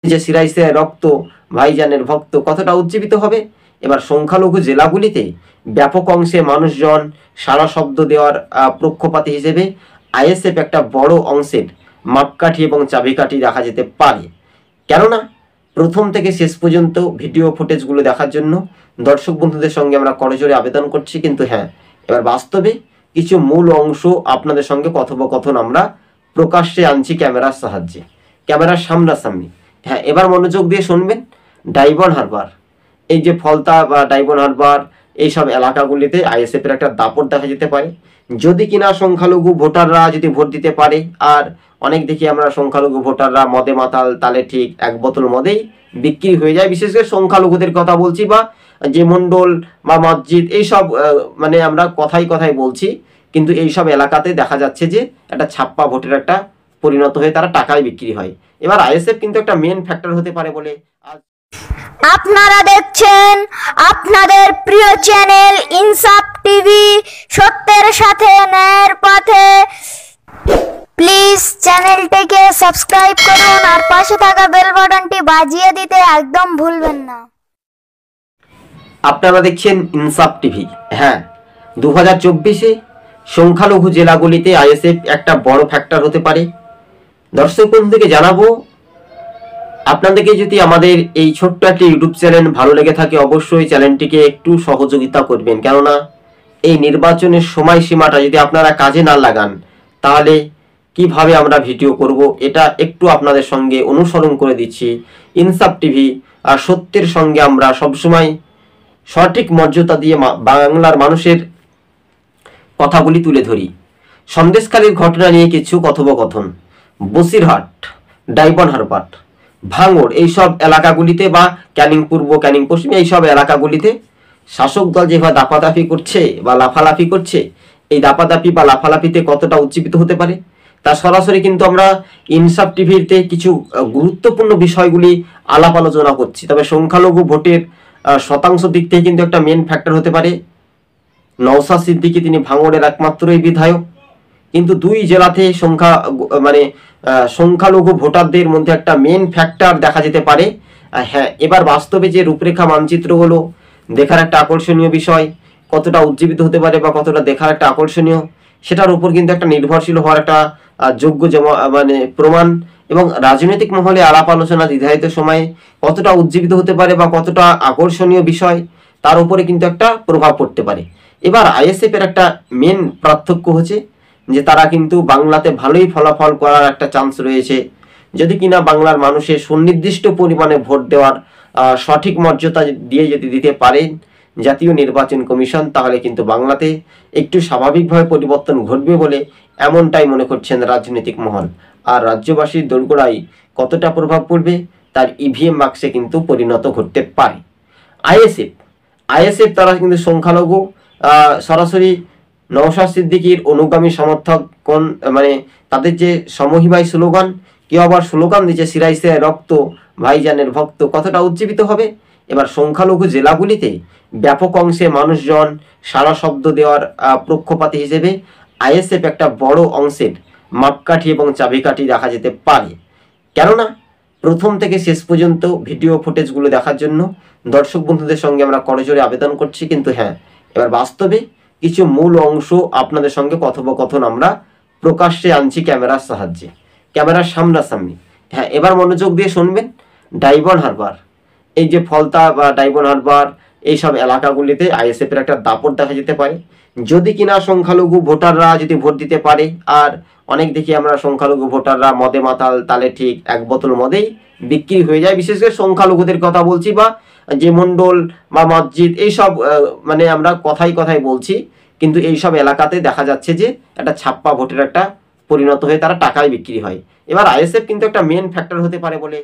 যে শিরায় শিরায় রক্ত, ভাইজানের ভক্ত কতটা উজ্জীবিত হবে। এবার সংখ্যালঘু জেলাগুলিতে ব্যাপক অংশে মানুষজন সারা শব্দ দেওয়ার পক্ষপাতী হিসেবে আইএসএফ একটা বড় অংশের মাপকাঠি এবং চাবিকাঠি দেখা যেতে পারে। কেননা প্রথম থেকে শেষ পর্যন্ত ভিডিও ফুটেজগুলো দেখার জন্য দর্শক বন্ধুদের সঙ্গে আমরা করজোড়ে আবেদন করছি। কিন্তু হ্যাঁ, এবার বাস্তবে কিছু মূল অংশ আপনাদের সঙ্গে কথোপকথন আমরা প্রকাশ্যে আনছি ক্যামেরার সাহায্যে, ক্যামেরার সামনাসামনি। হ্যাঁ, এবার মনোযোগ দিয়ে শুনবেন। ডায়মন্ড হারবার, এই যে ফলতা বা ডায়মন্ড হারবার, এইসব এলাকাগুলিতে আইএসএফ এর একটা দাপট দেখা যেতে পারে। যদি কিনা সংখ্যালঘু ভোটাররা যদি ভোট দিতে পারে, আর অনেক দেখি আমরা সংখ্যালঘু ভোটাররা মদে মাতাল, তালে ঠিক এক বোতল মদেই বিক্রি হয়ে যায়। বিশেষ করে সংখ্যালঘুদের কথা বলছি, বা যে মণ্ডল বা মসজিদ এইসব মানে আমরা কথাই কথাই বলছি, কিন্তু এইসব এলাকাতে দেখা যাচ্ছে যে একটা ছাপ্পা ভোটের একটা পরিণত হয়ে তারা টাকায় বিক্রি হয়। এবার আইএসএফ কিন্তু একটা মেন ফ্যাক্টর হতে পারে বলে আপনারা দেখছেন আপনাদের প্রিয় চ্যানেল ইনসাফ টিভি, সত্যের সাথে ন্যায়ের পথে। প্লিজ চ্যানেলটিকে সাবস্ক্রাইব করুন আর পাশে থাকা বেল বাটনটি বাজিয়ে দিতে একদম ভুলবেন না। আপনারা দেখছেন ইনসাফ টিভি। হ্যাঁ, 2024-এ সংখ্যালঘু জেলাগুলিতে আইএসএফ একটা বড় ফ্যাক্টর হতে পারে। দর্শক বন্ধুদেরকে জানাবো, আপনাদেরকে যদি আমাদের এই ছোট্ট একটি ইউটিউব চ্যানেল ভালো লেগে থাকে, অবশ্যই চ্যানেলটিকে একটু সহযোগিতা করবেন। কেননা এই নির্বাচনের সময়সীমাটা যদি আপনারা কাজে না লাগান, তাহলে কিভাবে আমরা ভিডিও করব, এটা একটু আপনাদের সঙ্গে অনুসরণ করে দিচ্ছি। ইনসাফ টিভি আর সত্যের সঙ্গে আমরা সবসময় সঠিক মর্যাদা দিয়ে বাংলার মানুষের কথাগুলি তুলে ধরি। সন্দেশখালীর ঘটনা নিয়ে কিছু কথোপকথন, বসিরহাট, ডায়মন্ড হারবার, ভাঙড় এইসব এলাকাগুলিতে, বা ক্যানিং পূর্ব, ক্যানিং পশ্চিম এইসব এলাকাগুলিতে শাসক দল যেভাবে দাপাদাপি করছে বা লাফালাফি করছে, এই দাপাদাপি বা লাফালাফিতে কতটা উজ্জীবিত হতে পারে তা সরাসরি কিন্তু আমরা ইনসাফ টিভিতে কিছু গুরুত্বপূর্ণ বিষয়গুলি আলাপ আলোচনা করছি। তবে সংখ্যালঘু ভোটের শতাংশ দিক থেকে কিন্তু একটা মেন ফ্যাক্টর হতে পারে নওশাদ সিদ্দিকী, তিনি ভাঙড়ের একমাত্রই বিধায়ক। কিন্তু দুই জেলাতে সংখ্যালঘু ভোটারদের মধ্যে একটা মেন ফ্যাক্টর দেখা যেতে পারে। হ্যাঁ, এবার বাস্তবে যে রূপরেখা মানচিত্র হলো দেখার একটা আকর্ষণীয় বিষয়, কতটা উজ্জীবিত হতে পারে বা কতটা দেখার একটা আকর্ষণীয়, সেটার উপর কিন্তু একটা নির্ভরশীল হওয়ার একটা যোগ্য প্রমাণ। এবং রাজনৈতিক মহলে আলাপ আলোচনা নির্ধারিত সময়ে কতটা উজ্জীবিত হতে পারে বা কতটা আকর্ষণীয় বিষয়, তার উপরে কিন্তু একটা প্রভাব পড়তে পারে। এবার আইএসএফ এর একটা মেন পার্থক্য হচ্ছে যে তারা কিন্তু বাংলাতে ভালোই ফলাফল করার একটা চান্স রয়েছে, যদি কিনা বাংলার মানুষের সুনির্দিষ্ট পরিমাণে ভোট দেওয়ার সঠিক মর্যাদা দিয়ে যদি দিতে পারেন জাতীয় নির্বাচন কমিশন, তাহলে কিন্তু বাংলাতে একটু স্বাভাবিকভাবে পরিবর্তন ঘটবে বলে এমনটাই মনে করছেন রাজনৈতিক মহল। আর রাজ্যবাসীর দোরগোড়ায় কতটা প্রভাব পড়বে তার ইভিএম বাক্সে কিন্তু পরিণত ঘটতে পারে। আইএসএফ তারা কিন্তু সংখ্যালঘু সরাসরি নওশাদ সিদ্দিকীর অনুগামী সমর্থক, কোন তাদের যে সমহিমায় স্লোগান, কেউ আবার স্লোগান দিচ্ছে শিরায় শিরায় রক্ত, ভাইজানের ভক্ত কতটা উজ্জীবিত হবে। এবার সংখ্যালঘু জেলাগুলিতে ব্যাপক অংশে মানুষজন সারা শব্দ দেওয়ার পক্ষপাতী হিসেবে আইএসএফ একটা বড় অংশের মাপকাঠি এবং চাবিকাঠি দেখা যেতে পারে। কেননা প্রথম থেকে শেষ পর্যন্ত ভিডিও ফুটেজগুলো দেখার জন্য দর্শক বন্ধুদের সঙ্গে আমরা করজোড়ে আবেদন করছি। কিন্তু হ্যাঁ, এবার বাস্তবে কিছু মূল অংশ আপনাদের সঙ্গে কথোপকথন আমরা প্রকাশ্যে আনছি ক্যামেরার সাহায্যে, ক্যামেরার সামনাসামনি। হ্যাঁ, এবার মনোযোগ দিয়ে শুনবেন। ডায়মন্ড হারবার, এই যে ফলতা বা ডায়মন্ড হারবার এইসব এলাকাগুলিতে আইএসএফ এর একটা দাপট দেখা যেতে পারে। যদি কিনা সংখ্যালঘু ভোটাররা যদি ভোট দিতে পারে, আর অনেক দেখি আমরা সংখ্যালঘু ভোটাররা মদে মাতাল, তালে ঠিক এক বোতল মদেই বিক্রি হয়ে যায়। বিশেষ করে সংখ্যালঘুদের কথা বলছি, বা যে মণ্ডল বা মসজিদ এইসব আমরা কথাই কথাই বলছি, কিন্তু এইসব এলাকাতে দেখা যাচ্ছে যে একটা ছাপ্পা ভোটের একটা পরিণত হয়ে তারা টাকায় বিক্রি হয়। এবার আইএসএফ কিন্তু একটা মেন ফ্যাক্টর হতে পারে বলে